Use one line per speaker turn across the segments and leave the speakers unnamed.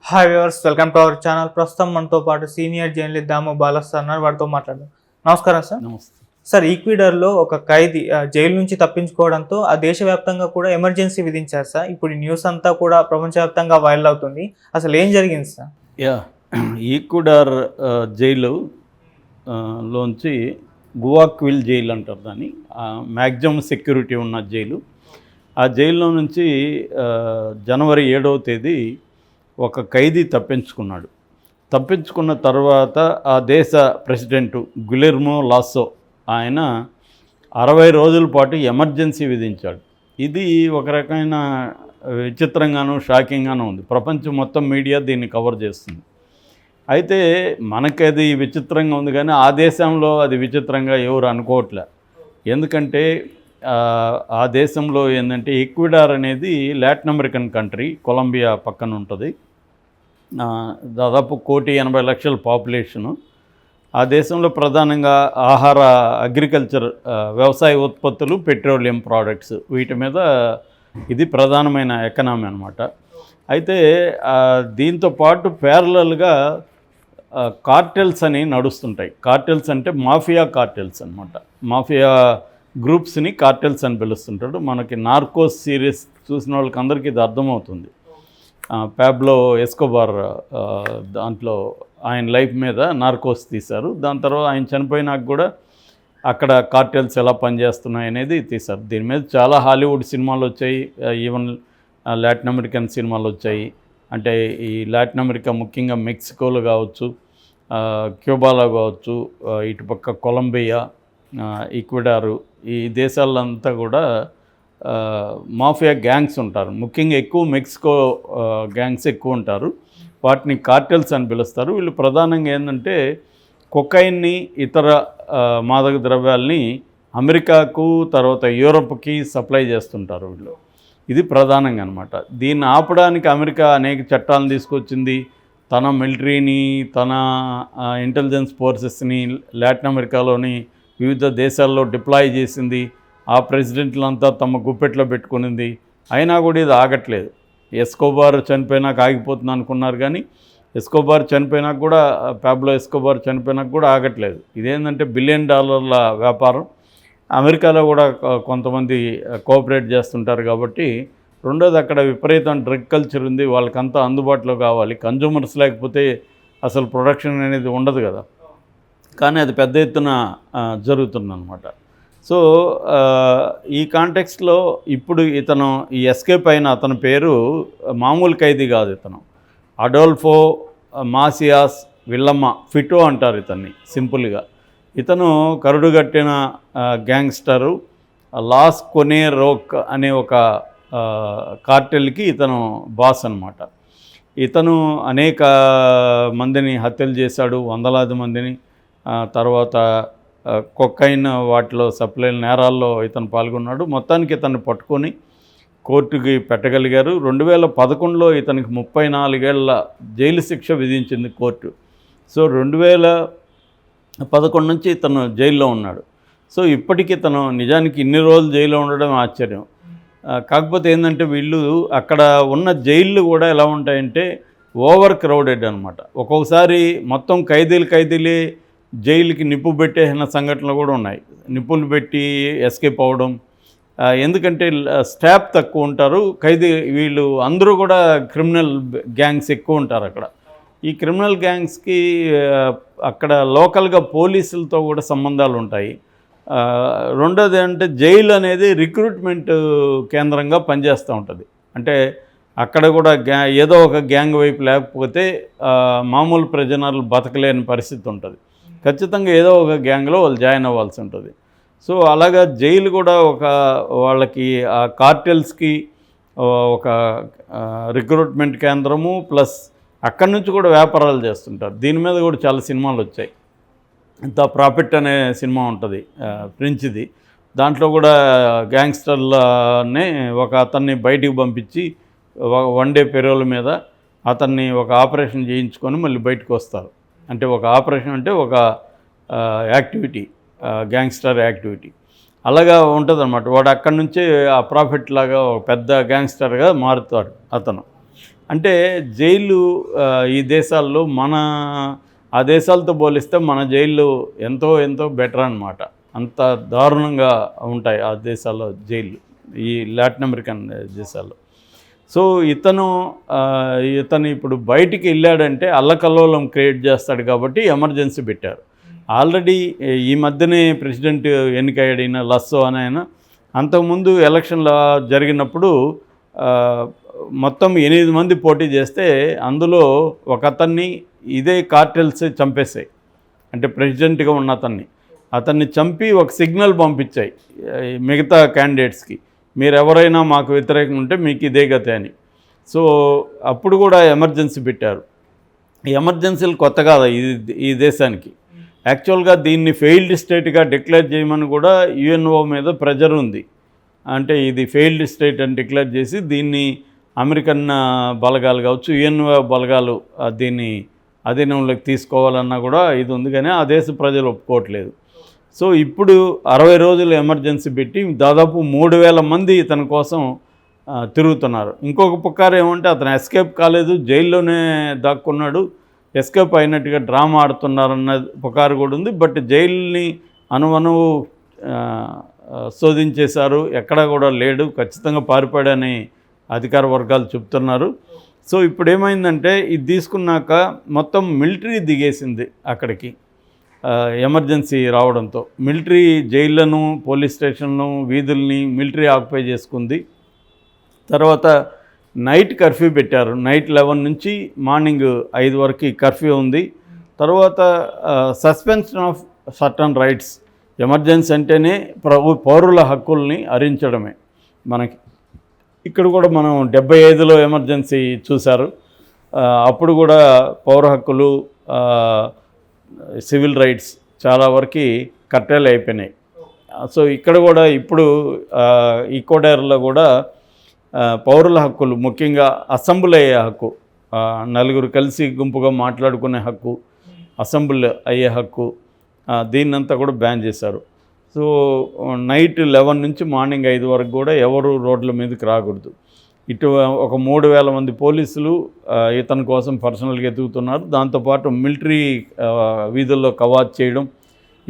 Hi viewers, welcome to our channel. ప్రస్తుతం మనతో పాటు సీనియర్ జర్నలిస్ట్ దాము బాలస్ అన్నారు. వారితో మాట్లాడదాం. నమస్కారం సార్.
నమస్తే
సార్, ఈక్వెడార్లో ఒక ఖైదీ జైలు నుంచి తప్పించుకోవడంతో ఆ దేశవ్యాప్తంగా కూడా ఎమర్జెన్సీ విధించారు సార్. ఇప్పుడు ఈ న్యూస్ అంతా కూడా ప్రపంచవ్యాప్తంగా వైరల్ అవుతుంది. అసలు ఏం జరిగింది సార్?
ఈక్వెడార్ జైలు లోంచి గువాక్విల్ జైలు అంటారు దాన్ని. మ్యాక్సిమం సెక్యూరిటీ ఉన్న జైలు. ఆ జైల్లో నుంచి జనవరి 7వ తేదీ ఒక ఖైదీ తప్పించుకున్నాడు. తప్పించుకున్న తర్వాత ఆ దేశ ప్రెసిడెంటు గులెర్మో లాసో ఆయన 60 రోజుల పాటు ఎమర్జెన్సీ విధించాడు. ఇది ఒక రకమైన విచిత్రంగానూ షాకింగ్గానూ ఉంది. ప్రపంచం మొత్తం మీడియా దీన్ని కవర్ చేస్తుంది. అయితే మనకి అది విచిత్రంగా ఉంది, కానీ ఆ దేశంలో అది విచిత్రంగా ఎవరు అనుకోవట్లే. ఎందుకంటే ఆ దేశంలో ఏంటంటే ఈక్వెడార్ అనేది లాటిన్ అమెరికన్ కంట్రీ, కొలంబియా పక్కన ఉంటుంది. దాదాపు 1,80,00,000 పాపులేషను. ఆ దేశంలో ప్రధానంగా ఆహార, అగ్రికల్చర్, వ్యవసాయ ఉత్పత్తులు, పెట్రోలియం ప్రోడక్ట్స్, వీటి మీద ఇది ప్రధానమైన ఎకనామీ అనమాట. అయితే దీంతో పాటు ప్యారలల్గా కార్టెల్స్ అని నడుస్తుంటాయి. కార్టెల్స్ అంటే మాఫియా కార్టెల్స్ అనమాట. మాఫియా గ్రూప్స్ని కార్టెల్స్ అని పిలుస్తుంటాడు. మనకి నార్కోస్ సిరీస్ చూసిన వాళ్ళకి అందరికీ ఇది అర్థమవుతుంది. పాబ్లో ఎస్కోబార్ దాంట్లో ఆయన లైఫ్ మీద నార్కోస్ తీశారు. దాని తర్వాత ఆయన చనిపోయినాక కూడా అక్కడ కార్టెల్స్ ఎలా పనిచేస్తున్నాయి అనేది తీశారు. దీని మీద చాలా హాలీవుడ్ సినిమాలు వచ్చాయి, ఈవెన్ లాటిన్ అమెరికన్ సినిమాలు వచ్చాయి. అంటే ఈ లాటిన్ అమెరికా ముఖ్యంగా మెక్సికోలో కావచ్చు, క్యూబాలో కావచ్చు, ఇటుపక్క కొలంబియా, ఈక్వెడారు, ఈ దేశాలంతా కూడా మాఫియా గ్యాంగ్స్ ఉంటారు. ముఖ్యంగా ఎక్కువ మెక్సికో గ్యాంగ్స్ ఎక్కువ ఉంటారు. వాటిని కార్టెల్స్ అని పిలుస్తారు. వీళ్ళు ప్రధానంగా ఏంటంటే కొకైన్ని, ఇతర మాదక ద్రవ్యాల్ని అమెరికాకు, తర్వాత యూరోప్కి సప్లై చేస్తుంటారు వీళ్ళు. ఇది ప్రధానంగా అనమాట. దీన్ని ఆపడానికి అమెరికా అనేక చట్టాలను తీసుకొచ్చింది. తన మిలిటరీని, తన ఇంటెలిజెన్స్ ఫోర్సెస్ని లాటిన్ అమెరికాలోని వివిధ దేశాల్లో డిప్లాయ్ చేసింది. ఆ ప్రెసిడెంట్లంతా తమ గుప్పెట్లో పెట్టుకునింది. అయినా కూడా ఇది ఆగట్లేదు. ఎస్కోబార్ చనిపోయినాక ఆగిపోతుంది అనుకున్నారు, కానీ ఎస్కోబార్ చనిపోయినాక కూడా, పాబ్లో ఎస్కోబార్ చనిపోయినాక కూడా ఆగట్లేదు. ఇదేంటంటే $1 బిలియన్ వ్యాపారం. అమెరికాలో కూడా కొంతమంది కోఆపరేట్ చేస్తుంటారు కాబట్టి. రెండోది, అక్కడ విపరీతం డ్రగ్ కల్చర్ ఉంది. వాళ్ళకంతా అందుబాటులో కావాలి. కన్జ్యూమర్స్ లేకపోతే అసలు ప్రొడక్షన్ అనేది ఉండదు కదా. కానీ అది పెద్ద ఎత్తున జరుగుతుందన్నమాట. సో ఈ కాంటెక్స్ట్లో ఇప్పుడు ఇతను ఈ ఎస్కేప్ అయిన అతని పేరు మామూలు ఖైదీ కాదు. ఇతను అడోల్ఫో మాసియాస్ విల్లమ్మ ఫిటో అంటారు ఇతన్ని సింపుల్గా. ఇతను కరుడుగట్టిన గ్యాంగ్స్టరు. లాస్ కొనేరోక్ అనే ఒక కార్టెల్కి ఇతను బాస్ అనమాట. ఇతను అనేక మందిని హత్యలు చేశాడు, వందలాది మందిని. తర్వాత కొకైన్ వాటిలో సప్లై నేరాల్లో ఇతను పాల్గొన్నాడు. మొత్తానికి ఇతన్ని పట్టుకొని కోర్టుకి పెట్టగలిగారు. 2011లో ఇతనికి 34 ఏళ్ల జైలు శిక్ష విధించింది కోర్టు. సో 2011 నుంచి ఇతను జైల్లో ఉన్నాడు. సో ఇప్పటికి ఇతను నిజానికి ఇన్ని రోజులు జైల్లో ఉండడం ఆశ్చర్యం. కాకపోతే ఏంటంటే వీళ్ళు అక్కడ ఉన్న జైళ్ళు కూడా ఎలా ఉంటాయంటే ఓవర్ క్రౌడెడ్ అనమాట. ఒక్కొక్కసారి మొత్తం ఖైదీలే జైలుకి నిప్పు పెట్టేసిన సంఘటనలు కూడా ఉన్నాయి. నిప్పులు పెట్టి ఎస్కేప్ అవ్వడం. ఎందుకంటే స్టాఫ్ తక్కువ ఉంటారు. వీళ్ళు అందరూ కూడా క్రిమినల్ గ్యాంగ్స్ ఎక్కువ ఉంటారు అక్కడ. ఈ క్రిమినల్ గ్యాంగ్స్కి అక్కడ లోకల్గా పోలీసులతో కూడా సంబంధాలు ఉంటాయి. రెండోది అంటే జైలు అనేది రిక్రూట్మెంట్ కేంద్రంగా పనిచేస్తూ ఉంటుంది. అంటే అక్కడ కూడా ఏదో ఒక గ్యాంగ్ వైపు లేకపోతే మామూలు ప్రజలు బతకలేని పరిస్థితి ఉంటుంది. ఖచ్చితంగా ఏదో ఒక గ్యాంగ్లో వాళ్ళు జాయిన్ అవ్వాల్సి ఉంటుంది. సో అలాగా జైలు కూడా వాళ్ళకి ఆ కార్టెల్స్కి ఒక రిక్రూట్మెంట్ కేంద్రము, ప్లస్ అక్కడి నుంచి కూడా వ్యాపారాలు చేస్తుంటారు. దీని మీద కూడా చాలా సినిమాలు వచ్చాయి. ద ప్రాఫిట్ అనే సినిమా ఉంటుంది, ఫ్రెంచ్ది. దాంట్లో కూడా గ్యాంగ్స్టర్లనే ఒక అతన్ని బయటికి పంపించి 1 డే పెరోల్ మీద అతన్ని ఒక ఆపరేషన్ చేయించుకొని మళ్ళీ బయటకు వస్తారు. అంటే ఒక ఆపరేషన్ అంటే ఒక యాక్టివిటీ, గ్యాంగ్స్టర్ యాక్టివిటీ అలాగా ఉంటుందన్నమాట. వాడు అక్కడి నుంచే ఆ ప్రాఫిట్ లాగా ఒక పెద్ద గ్యాంగ్స్టర్గా మారుతాడు అతను. అంటే జైలు ఈ దేశాల్లో ఆ దేశాలతో పోలిస్తే మన జైళ్ళు ఎంతో ఎంతో బెటర్ అన్నమాట. అంత దారుణంగా ఉంటాయి ఆ దేశాల్లో జైళ్ళు, ఈ లాటిన్ అమెరికన్ దేశాల్లో. సో ఇతను ఇప్పుడు బయటికి వెళ్ళాడంటే అల్లకల్లోలం క్రియేట్ చేస్తాడు కాబట్టి ఎమర్జెన్సీ పెట్టారు. ఆల్రెడీ ఈ మధ్యనే ప్రెసిడెంట్ ఎన్నికయ్యాడు ఈయన లస్సో అని ఆయన. అంతకుముందు ఎలక్షన్ల జరిగినప్పుడు మొత్తం 8 మంది పోటీ చేస్తే అందులో ఒక అతన్ని ఇదే కార్టెల్స్ చంపేశాయి. అంటే ప్రెసిడెంట్గా ఉన్న అతన్ని చంపి ఒక సిగ్నల్ పంపించాయి మిగతా క్యాండిడేట్స్కి, మీరు ఎవరైనా మాకు వ్యతిరేకంగా ఉంటే మీకు ఇదే గతి అని. సో అప్పుడు కూడా ఎమర్జెన్సీ పెట్టారు. ఈ ఎమర్జెన్సీలు కొత్త కాదు ఈ దేశానికి. యాక్చువల్గా దీన్ని ఫెయిల్డ్ స్టేట్గా డిక్లేర్ చేయమని కూడా యుఎన్ఓ మీద ప్రెజర్ ఉంది. అంటే ఇది ఫెయిల్డ్ స్టేట్ అని డిక్లేర్ చేసి దీన్ని అమెరికన్ బలగాలు కావచ్చు, యుఎన్ఓ బలగాలు దీన్ని అధీనంలోకి తీసుకోవాలన్నా కూడా ఇది ఉంది, కానీ ఆ దేశ ప్రజలు ఒప్పుకోవట్లేదు. సో ఇప్పుడు 60 రోజులు ఎమర్జెన్సీ పెట్టి దాదాపు 3000 మంది ఇతని కోసం తిరుగుతున్నారు. ఇంకొక పుకారు ఏమంటే అతను ఎస్కేప్ కాలేదు, జైల్లోనే దాక్కున్నాడు, ఎస్కేప్ అయినట్టుగా డ్రామా ఆడుతున్నారన్న పుకారు కూడా ఉంది. బట్ జైలుని అనువనువు శోధించేశారు, ఎక్కడా కూడా లేడు, ఖచ్చితంగా పారిపోయాడని అధికార వర్గాలు చెప్తున్నారు. సో ఇప్పుడు ఏమైందంటే ఇది తీసుకున్నాక మొత్తం మిలిటరీ దిగేసింది అక్కడికి. ఎమర్జెన్సీ రావడంతో మిలిటరీ జైళ్లను, పోలీస్ స్టేషన్లను, వీధుల్ని మిలిటరీ ఆక్యుపై చేసుకుంది. తర్వాత నైట్ కర్ఫ్యూ పెట్టారు. నైట్ 11 నుంచి మార్నింగ్ 5 వరకు కర్ఫ్యూ ఉంది. తర్వాత suspension of certain rights. Emergency అంటేనే పౌరుల హక్కుల్ని హరించడమే. మనకి ఇక్కడ కూడా మనం 75లో ఎమర్జెన్సీ చూశారు. అప్పుడు కూడా పౌర హక్కులు, సివిల్ రైట్స్ చాలా వరకు కట్టేలు అయిపోయినాయి. సో ఇక్కడ కూడా ఇప్పుడు ఈక్వెడార్లో కూడా పౌరుల హక్కులు, ముఖ్యంగా అసెంబ్లీ అయ్యే హక్కు, నలుగురు కలిసి గుంపుగా మాట్లాడుకునే హక్కు, అసెంబ్లీ అయ్యే హక్కు, దీన్నంతా కూడా బ్యాన్ చేశారు. సో నైట్ 11 నుంచి మార్నింగ్ 5 వరకు కూడా ఎవరు రోడ్ల మీదకి రాకూడదు. ఇటు ఒక 3000 మంది పోలీసులు ఇతని కోసం పర్సనల్గా ఎదుగుతున్నారు. దాంతోపాటు మిలిటరీ వీధుల్లో కవాత్ చేయడం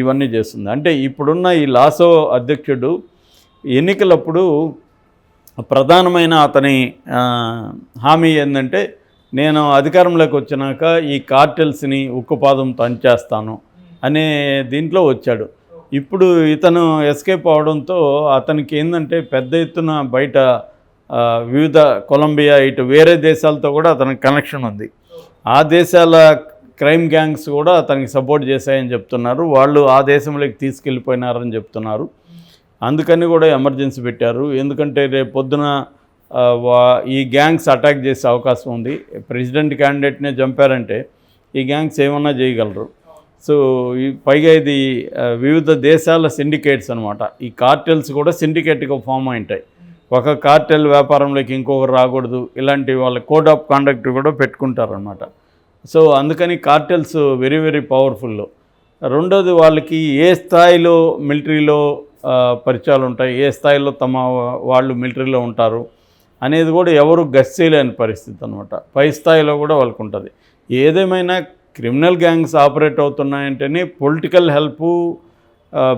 ఇవన్నీ చేస్తుంది. అంటే ఇప్పుడున్న ఈ లాసో అధ్యక్షుడు ఎన్నికలప్పుడు ప్రధానమైన అతని హామీ ఏంటంటే, నేను అధికారంలోకి వచ్చినాక ఈ కార్టెల్స్ని ఉక్కుపాదంతో అంచేస్తాను అనే దీంట్లో వచ్చాడు. ఇప్పుడు ఇతను ఎస్కేప్ అవడంతో అతనికి ఏంటంటే పెద్ద ఎత్తున బయట వివిధ కొలంబియా, ఇటు వేరే దేశాలతో కూడా అతనికి కనెక్షన్ ఉంది. ఆ దేశాల క్రైమ్ గ్యాంగ్స్ కూడా అతనికి సపోర్ట్ చేశాయని చెప్తున్నారు. వాళ్ళు ఆ దేశంలోకి తీసుకెళ్ళిపోయినారని చెప్తున్నారు. అందుకని కూడా ఎమర్జెన్సీ పెట్టారు. ఎందుకంటే రేపు పొద్దున ఈ గ్యాంగ్స్ అటాక్ చేసే అవకాశం ఉంది. ప్రెసిడెంట్ క్యాండిడేట్నే చంపారంటే ఈ గ్యాంగ్స్ ఏమన్నా చేయగలరు. సో పైగా ఇది వివిధ దేశాల సిండికేట్స్ అనమాట. ఈ కార్టెల్స్ కూడా సిండికేట్గా ఫామ్ అయింటాయి. ఒక కార్టెల్ వ్యాపారంలోకి ఇంకొకరు రాకూడదు, ఇలాంటి వాళ్ళ కోడ్ ఆఫ్ కాండక్ట్ కూడా పెట్టుకుంటారనమాట. సో అందుకని కార్టెల్స్ వెరీ వెరీ పవర్ఫుల్. రెండోది, వాళ్ళకి ఏ స్థాయిలో మిలిటరీలో పరిచయాలు ఉంటాయి, ఏ స్థాయిలో వాళ్ళు మిలిటరీలో ఉంటారు అనేది కూడా ఎవరు గెస్ చేయలేని పరిస్థితి అనమాట. పై స్థాయిలో కూడా వాళ్ళకు ఉంటుంది. ఏదేమైనా క్రిమినల్ గ్యాంగ్స్ ఆపరేట్ అవుతున్నాయంటేనే పొలిటికల్ హెల్ప్,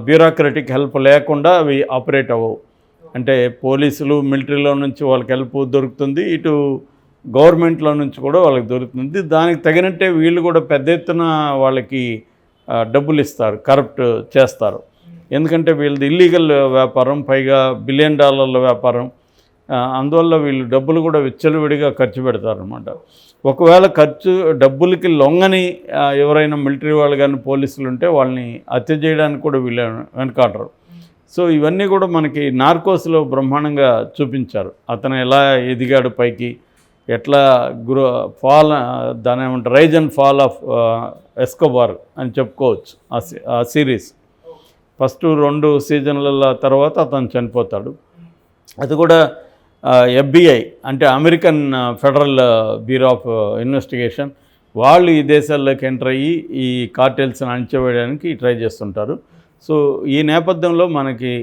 బ్యూరోక్రటిక్ హెల్ప్ లేకుండా అవి ఆపరేట్ అవ్వవు. అంటే పోలీసులు, మిలిటరీలో నుంచి వాళ్ళకి హెల్ప్ దొరుకుతుంది, ఇటు గవర్నమెంట్లో నుంచి కూడా వాళ్ళకి దొరుకుతుంది. దానికి తగినట్టే వీళ్ళు కూడా పెద్ద ఎత్తున వాళ్ళకి డబ్బులు ఇస్తారు, కరప్ట్ చేస్తారు. ఎందుకంటే వీళ్ళది ఇల్లీగల్ వ్యాపారం, పైగా $1 బిలియన్ వ్యాపారం. అందువల్ల వీళ్ళు డబ్బులు కూడా విచ్చలవిడిగా ఖర్చు పెడతారనమాట. ఒకవేళ డబ్బులకి లొంగని ఎవరైనా మిలిటరీ వాళ్ళు కానీ పోలీసులు ఉంటే వాళ్ళని హత్య చేయడానికి కూడా వీళ్ళు వెనకాడరు. సో ఇవన్నీ కూడా మనకి నార్కోస్లో బ్రహ్మాండంగా చూపించారు. అతను ఎలా ఎదిగాడు పైకి, ఎట్లా దాని ఏమంటారు, rise and fall of Escobar అని చెప్పుకోవచ్చు. ఆ సిరీస్ ఫస్ట్ 2 సీజన్ల తర్వాత అతను చనిపోతాడు. అది కూడా FBI అంటే American federal bureau of investigation వాళ్ళు ఈ దేశాల్లోకి ఎంటర్ అయ్యి ఈ కార్టెల్స్ని అణిచివేయడానికి ట్రై చేస్తుంటారు. సో ఈ నేపథ్యంలో మనకి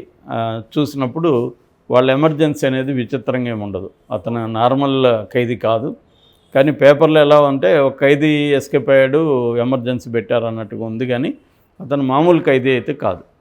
చూసినప్పుడు వాళ్ళ ఎమర్జెన్సీ అనేది విచిత్రంగా ఏమి ఉండదు. అతను నార్మల్ ఖైదీ కాదు. కానీ పేపర్లో ఎలా అంటే ఒక ఖైదీ ఎస్కేప్ అయ్యాడు, ఎమర్జెన్సీ పెట్టారు అన్నట్టుగా ఉంది, కానీ అతను మామూలు ఖైదీ అయితే కాదు.